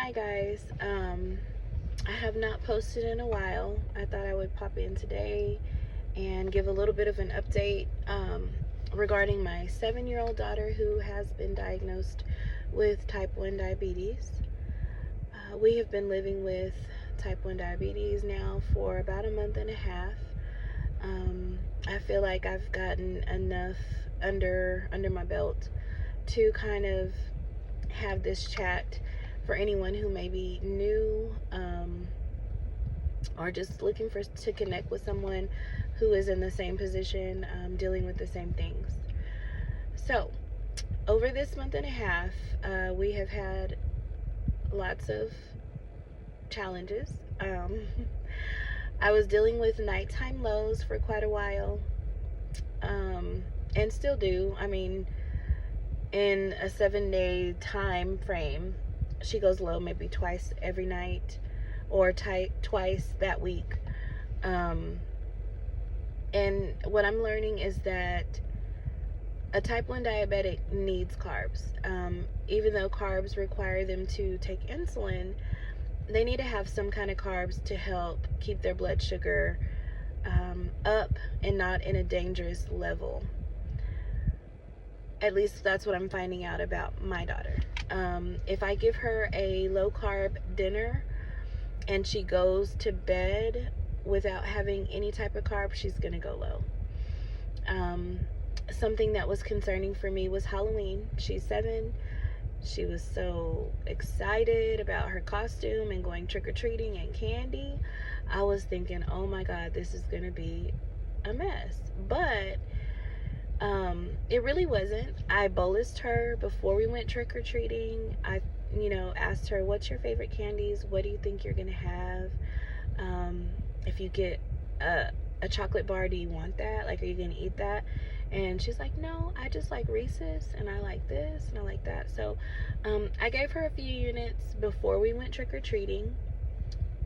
Hi guys. I have not posted in a while. I thought I would pop in today and give a little bit of an update regarding my 7-year-old daughter who has been diagnosed with type 1 diabetes. We have been living with type 1 diabetes now for about a month and a half. I feel like I've gotten enough under my belt to kind of have this chat for anyone who may be new or just looking to connect with someone who is in the same position, dealing with the same things. So over this month and a half, we have had lots of challenges. I was dealing with nighttime lows for quite a while, and still do. I mean, in a 7-day time frame, she goes low maybe twice every night or twice that week. And what I'm learning is that a type 1 diabetic needs carbs. Even though carbs require them to take insulin, they need to have some kind of carbs to help keep their blood sugar up and not in a dangerous level. At least that's what I'm finding out about my daughter. If I give her a low carb dinner and she goes to bed without having any type of carb, she's gonna go low. Something that was concerning for me was Halloween. She's 7. She was so excited about her costume and going trick-or-treating and candy. I was thinking, oh my God, this is gonna be a mess. But it really wasn't. I bolused her before we went trick-or-treating. I asked her, what's your favorite candies? What do you think you're gonna have? If you get a chocolate bar, do you want that? Like, are you gonna eat that? And she's like, no, I just like Reese's, and I like this, and I like that. So I gave her a few units before we went trick-or-treating.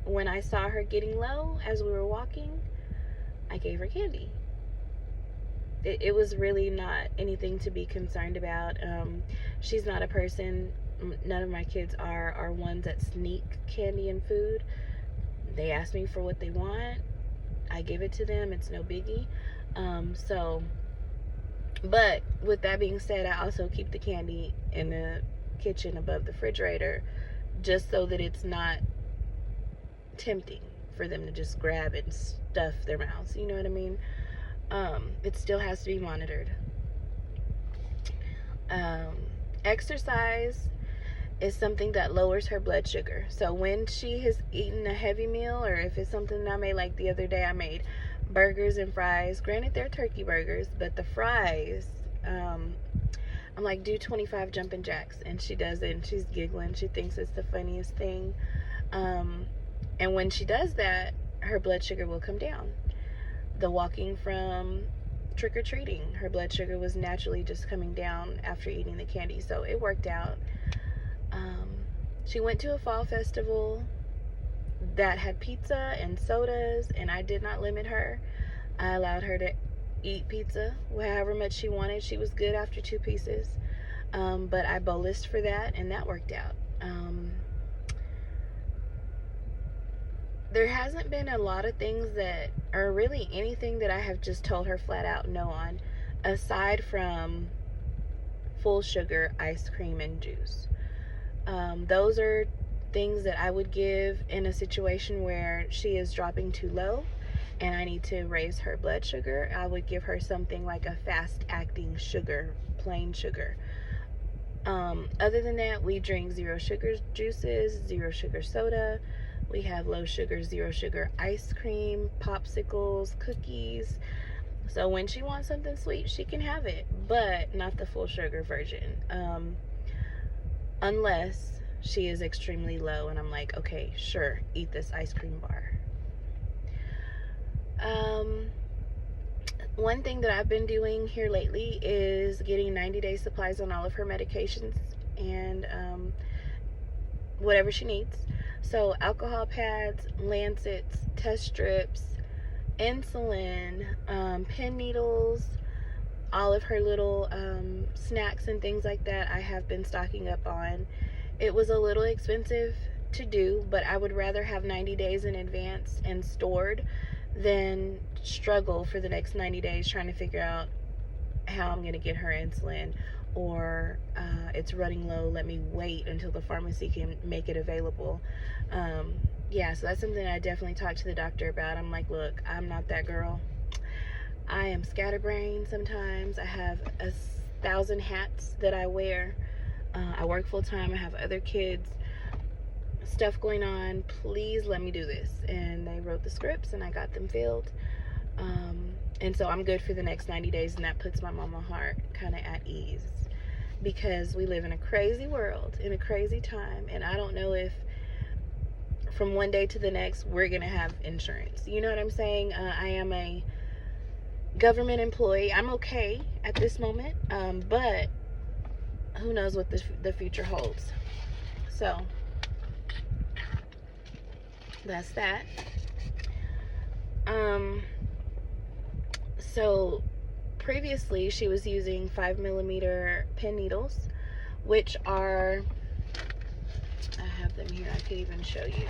When I saw her getting low as we were walking, I gave her candy. It was really not anything to be concerned about. She's not a person, none of my kids are ones that sneak candy and food. They ask me for what they want, I give it to them. It's no biggie. But with that being said, I also keep the candy in the kitchen above the refrigerator, just so that it's not tempting for them to just grab and stuff their mouths. You know what I mean? It still has to be monitored. Exercise is something that lowers her blood sugar. So when she has eaten a heavy meal, or if it's something that I made, like the other day I made burgers and fries. Granted, they're turkey burgers, but the fries, I'm like, do 25 jumping jacks, and she does it, and she's giggling. She thinks it's the funniest thing. And when she does that, her blood sugar will come down. The walking from trick-or-treating, her blood sugar was naturally just coming down after eating the candy, so it worked out. She went to a fall festival that had pizza and sodas, and I did not limit her. I allowed her to eat pizza however much she wanted. She was good after 2 pieces, but I bolused for that, and that worked out. There hasn't been a lot of things that are really anything that I have just told her flat out no on, aside from full sugar ice cream and juice. Those are things that I would give in a situation where she is dropping too low and I need to raise her blood sugar. I would give her something like a fast acting sugar, plain sugar. Other than that, we drink 0 sugar juices, 0 sugar soda. We have low sugar, 0 sugar ice cream, popsicles, cookies. So when she wants something sweet, she can have it, but not the full sugar version. Unless she is extremely low and I'm like, okay, sure, eat this ice cream bar. One thing that I've been doing here lately is getting 90-day supplies on all of her medications and whatever she needs. So alcohol pads, lancets, test strips, insulin, pin needles, all of her little snacks and things like that I have been stocking up on. It was a little expensive to do, but I would rather have 90 days in advance and stored than struggle for the next 90 days trying to figure out how I'm going to get her insulin, or it's running low, let me wait until the pharmacy can make it available. Yeah, so that's something I definitely talked to the doctor about. I'm like, look, I'm not that girl. I am scatterbrained sometimes. I have 1,000 hats that I wear. I work full time. I have other kids, stuff going on. Please let me do this. And they wrote the scripts and I got them filled. And so I'm good for the next 90 days, and that puts my mama heart kind of at ease, because we live in a crazy world, in a crazy time, and I don't know if from one day to the next we're gonna have insurance. You know what I'm saying? I am a government employee. I'm okay at this moment, but who knows what the future holds. So that's that. So previously she was using 5mm pen needles, which are, I have them here, I could even show you,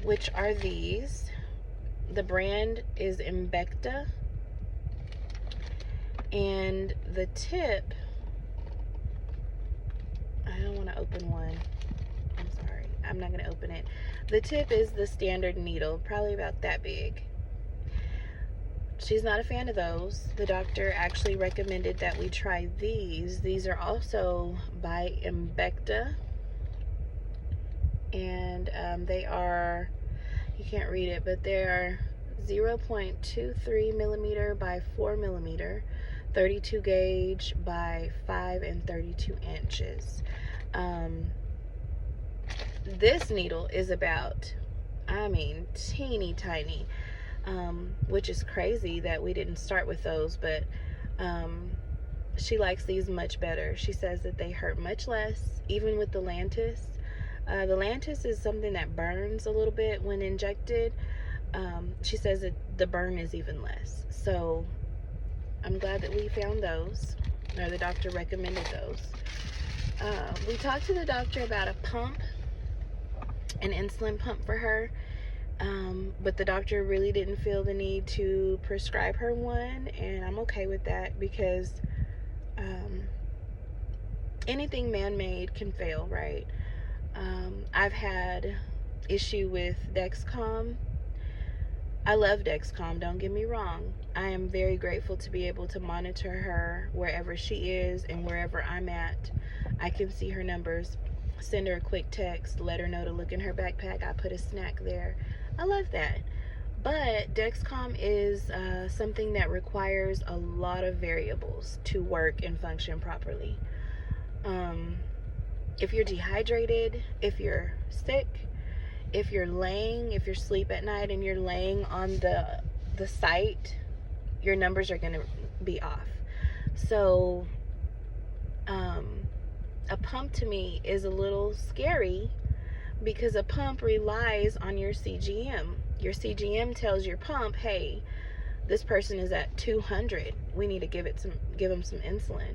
which are these. The brand is Embecta, and the tip, I don't want to open one, I'm sorry, I'm not going to open it. The tip is the standard needle, probably about that big. She's not a fan of those. The doctor actually recommended that we try these. These are also by Embecta, and they are, you can't read it, but they are 0.23mm by 4mm, 32 gauge by 5 and 32 inches. This needle is about, I mean, teeny tiny, which is crazy that we didn't start with those, but she likes these much better. She says that they hurt much less, even with the Lantus. The Lantus is something that burns a little bit when injected. She says that the burn is even less. So I'm glad that we found those, or the doctor recommended those. We talked to the doctor about a pump, an insulin pump for her, but the doctor really didn't feel the need to prescribe her one, and I'm okay with that, because anything man-made can fail, right? I've had issue with Dexcom. I love Dexcom, don't get me wrong. I am very grateful to be able to monitor her wherever she is and wherever I'm at. I can see her numbers, send her a quick text, let her know to look in her backpack. I put a snack there. I love that. But Dexcom is something that requires a lot of variables to work and function properly. If you're dehydrated, if you're sick, if you're asleep at night and you're laying on the site, your numbers are going to be off. So a pump to me is a little scary, because a pump relies on your CGM. Your CGM tells your pump, hey, this person is at 200. We need to give them some insulin.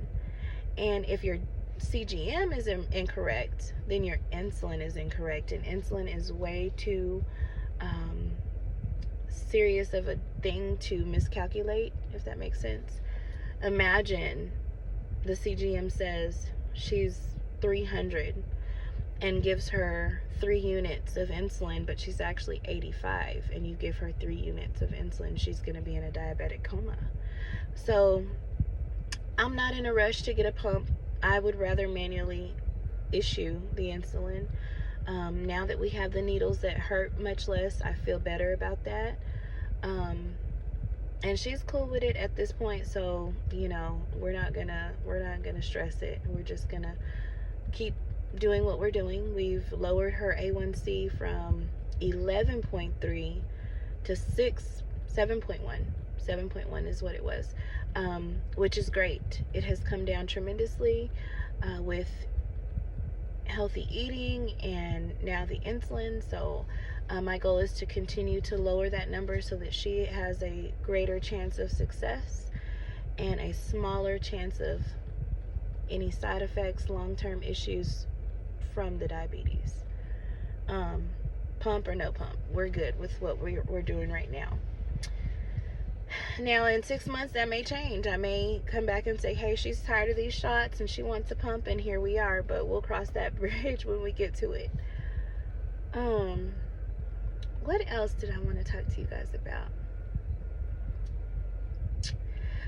And if your CGM is incorrect, then your insulin is incorrect, and insulin is way too serious of a thing to miscalculate, if that makes sense. Imagine the CGM says she's 300 and gives her 3 units of insulin, but she's actually 85, and you give her 3 units of insulin, she's going to be in a diabetic coma. So I'm not in a rush to get a pump. I would rather manually issue the insulin. Now that we have the needles that hurt much less, I feel better about that. And she's cool with it at this point, so you know, we're not gonna stress it. We're just gonna keep doing what we're doing. We've lowered her A1C from 11.3 to 7.1. 7.1 is what it was, which is great. It has come down tremendously with healthy eating and now the insulin. So my goal is to continue to lower that number so that she has a greater chance of success and a smaller chance of any side effects, long-term issues from the diabetes. Pump or no pump. We're good with what we're doing right now. Now, in 6 months, that may change. I may come back and say, hey, she's tired of these shots and she wants a pump, and here we are. But we'll cross that bridge when we get to it. What else did I want to talk to you guys about?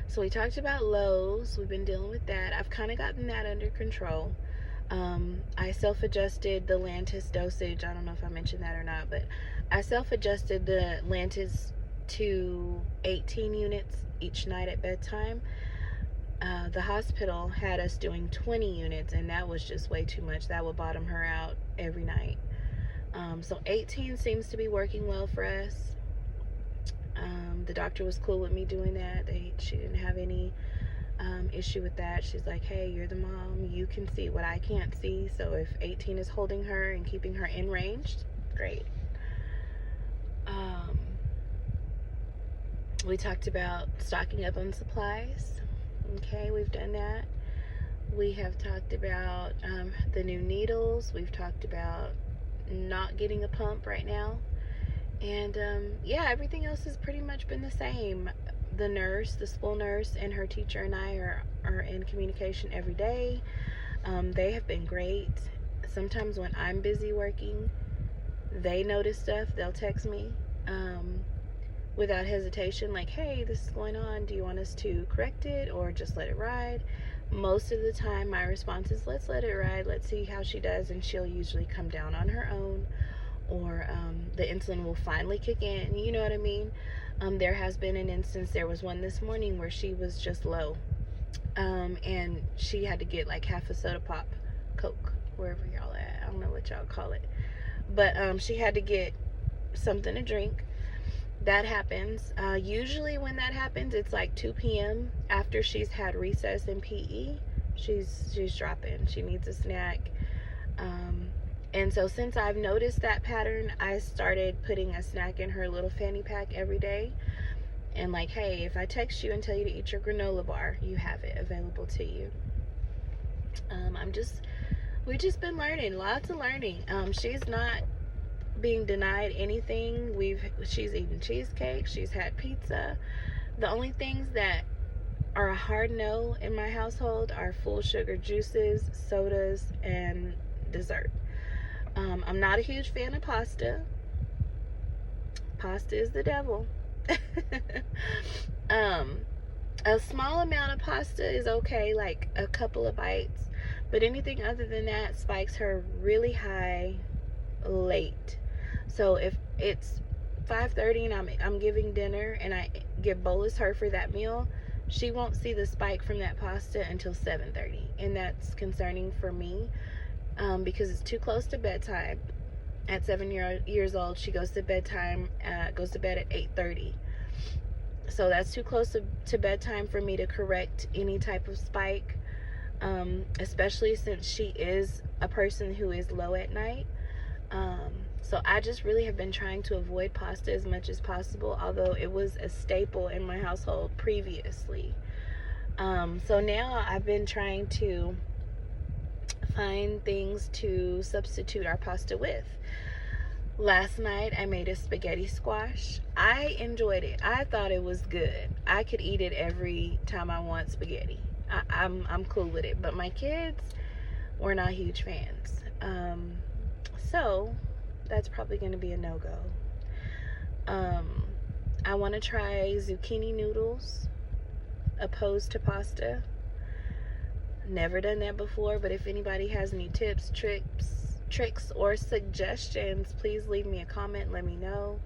So we talked about lows. We've been dealing with that. I've kind of gotten that under control. I self-adjusted the Lantus dosage. I don't know if I mentioned that or not, but I self-adjusted the Lantus to 18 units each night at bedtime. The hospital had us doing 20 units, and that was just way too much. That would bottom her out every night. So 18 seems to be working well for us. The doctor was cool with me doing that. She didn't have any issue with that. She's like, hey, you're the mom. You can see what I can't see. So if 18 is holding her and keeping her in range, great. We talked about stocking up on supplies. Okay, we've done that. We have talked about the new needles. We've talked about not getting a pump right now. And yeah, everything else has pretty much been the same. The nurse, the school nurse, and her teacher and I are in communication every day. They have been great. Sometimes when I'm busy working, they notice stuff. They'll text me without hesitation, like, hey, this is going on. Do you want us to correct it or just let it ride? Most of the time, my response is, let's let it ride. Let's see how she does. And she'll usually come down on her own, or the insulin will finally kick in. You know what I mean? There has been an instance, there was one this morning where she was just low. And she had to get like half a soda pop, Coke, wherever y'all at. I don't know what y'all call it. But she had to get something to drink. That happens. Usually when that happens, it's like 2 p.m. after she's had recess in PE. She's dropping. She needs a snack. And so since I've noticed that pattern, I started putting a snack in her little fanny pack every day. And like, hey, if I text you and tell you to eat your granola bar, you have it available to you. We've just been learning, lots of learning. She's not being denied anything. She's eaten cheesecake. She's had pizza. The only things that are a hard no in my household are full sugar juices, sodas, and dessert. I'm not a huge fan of pasta. Pasta is the devil. A small amount of pasta is okay, like a couple of bites, but anything other than that spikes her really high late. So if it's 5:30 and I'm giving dinner and I bolus her for that meal, she won't see the spike from that pasta until 7:30, and that's concerning for me. Because it's too close to bedtime. At 7 years old, she goes to bed at 8:30. So that's too close to bedtime for me to correct any type of spike, especially since she is a person who is low at night. So I just really have been trying to avoid pasta as much as possible, although it was a staple in my household previously. So now I've been trying to find things to substitute our pasta with. Last night I made a spaghetti squash. I enjoyed it. I thought it was good. I could eat it every time I want spaghetti. I'm cool with it, but my kids were not huge fans. So that's probably going to be a no-go. I want to try zucchini noodles opposed to pasta. Never done that before, but if anybody has any tips, tricks, or suggestions, please leave me a comment. Let me know.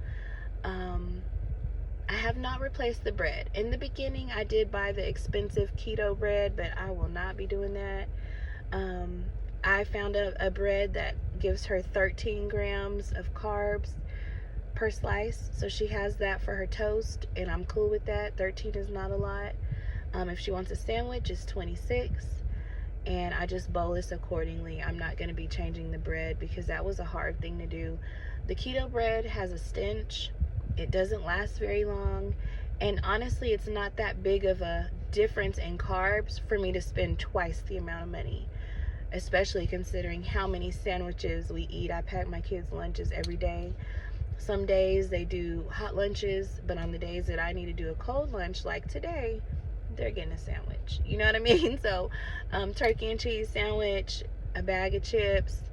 I have not replaced the bread. In the beginning, I did buy the expensive keto bread, but I will not be doing that. I found a bread that gives her 13 grams of carbs per slice, so she has that for her toast, and I'm cool with that. 13 is not a lot. If she wants a sandwich, it's 26, and I just bolus accordingly. I'm not going to be changing the bread because that was a hard thing to do. The keto bread has a stench. It doesn't last very long, and honestly, it's not that big of a difference in carbs for me to spend twice the amount of money. especially considering how many sandwiches we eat. I pack my kids' lunches every day. Some days they do hot lunches, but on the days that I need to do a cold lunch, like today, they're getting a sandwich. You know what I mean? So, turkey and cheese sandwich, a bag of chips.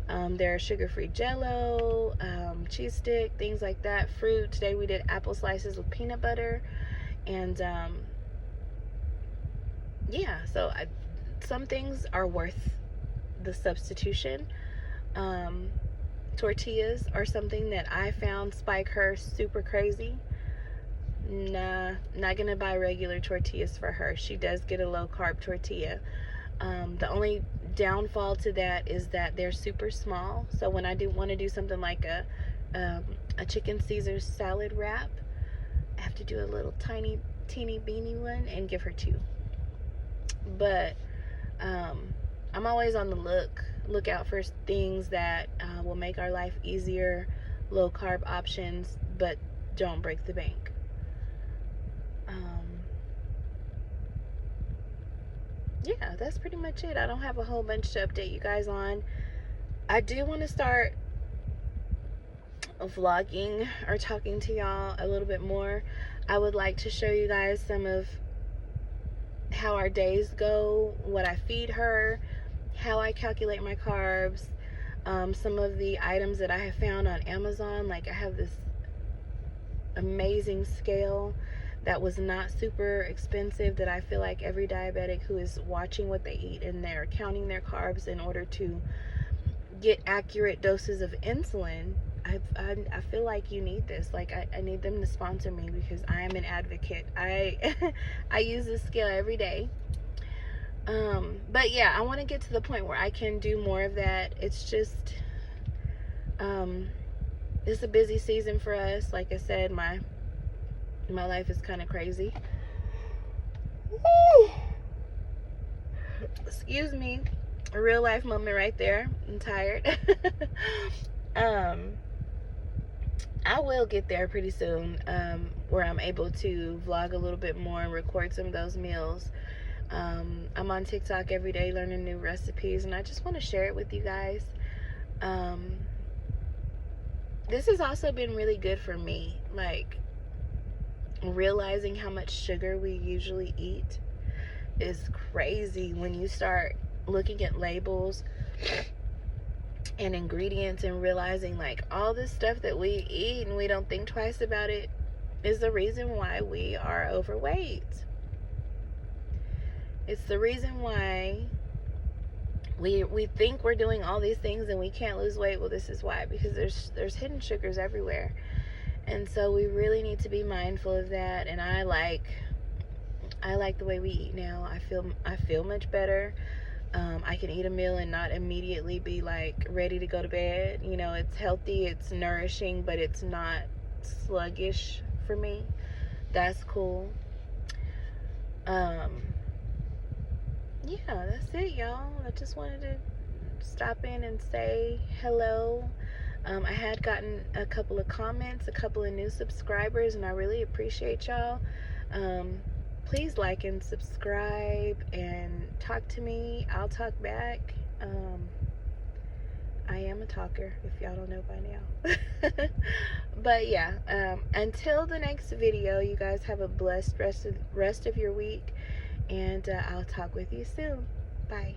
There are sugar-free Jell-O, cheese stick, things like that. Fruit. Today we did apple slices with peanut butter, and yeah. So some things are worth the substitution. Tortillas are something that I found spike her super crazy. Nah, not gonna buy regular tortillas for her. She does get a low carb tortilla. The only downfall to that is that they're super small. So when I do want to do something like a chicken Caesar salad wrap, I have to do a little tiny, teeny, beany one and give her 2. But I'm always on the lookout for things that will make our life easier, low carb options, but don't break the bank. Yeah, that's pretty much it. I don't have a whole bunch to update you guys on. I do want to start vlogging or talking to y'all a little bit more. I would like to show you guys some of how our days go, what I feed her, how I calculate my carbs, some of the items that I have found on Amazon. Like, I have this amazing scale that was not super expensive that I feel like every diabetic who is watching what they eat and they're counting their carbs in order to get accurate doses of insulin, I feel like you need this. Like, I need them to sponsor me because I am an advocate. I use this scale every day. But yeah, I want to get to the point where I can do more of that. It's just it's a busy season for us. Like I said, my life is kind of crazy. Excuse me. A real life moment right there. I'm tired. I will get there pretty soon, where I'm able to vlog a little bit more and record some of those meals. I'm on TikTok every day learning new recipes, and I just want to share it with you guys. This has also been really good for me, like realizing how much sugar we usually eat is crazy when you start looking at labels and ingredients and realizing like all this stuff that we eat and we don't think twice about it is the reason why we are overweight. It's the reason why we think we're doing all these things and we can't lose weight. Well, this is why, because there's hidden sugars everywhere. And so we really need to be mindful of that. And I like the way we eat now. I feel much better. I can eat a meal and not immediately be like ready to go to bed. You know, it's healthy, it's nourishing, but it's not sluggish for me. That's cool. Yeah, that's it, y'all. I just wanted to stop in and say hello. I had gotten a couple of comments, a couple of new subscribers, and I really appreciate y'all. Please like and subscribe and talk to me. I'll talk back. I am a talker, if y'all don't know by now. But yeah, until the next video, you guys have a blessed rest of your week, and I'll talk with you soon. Bye.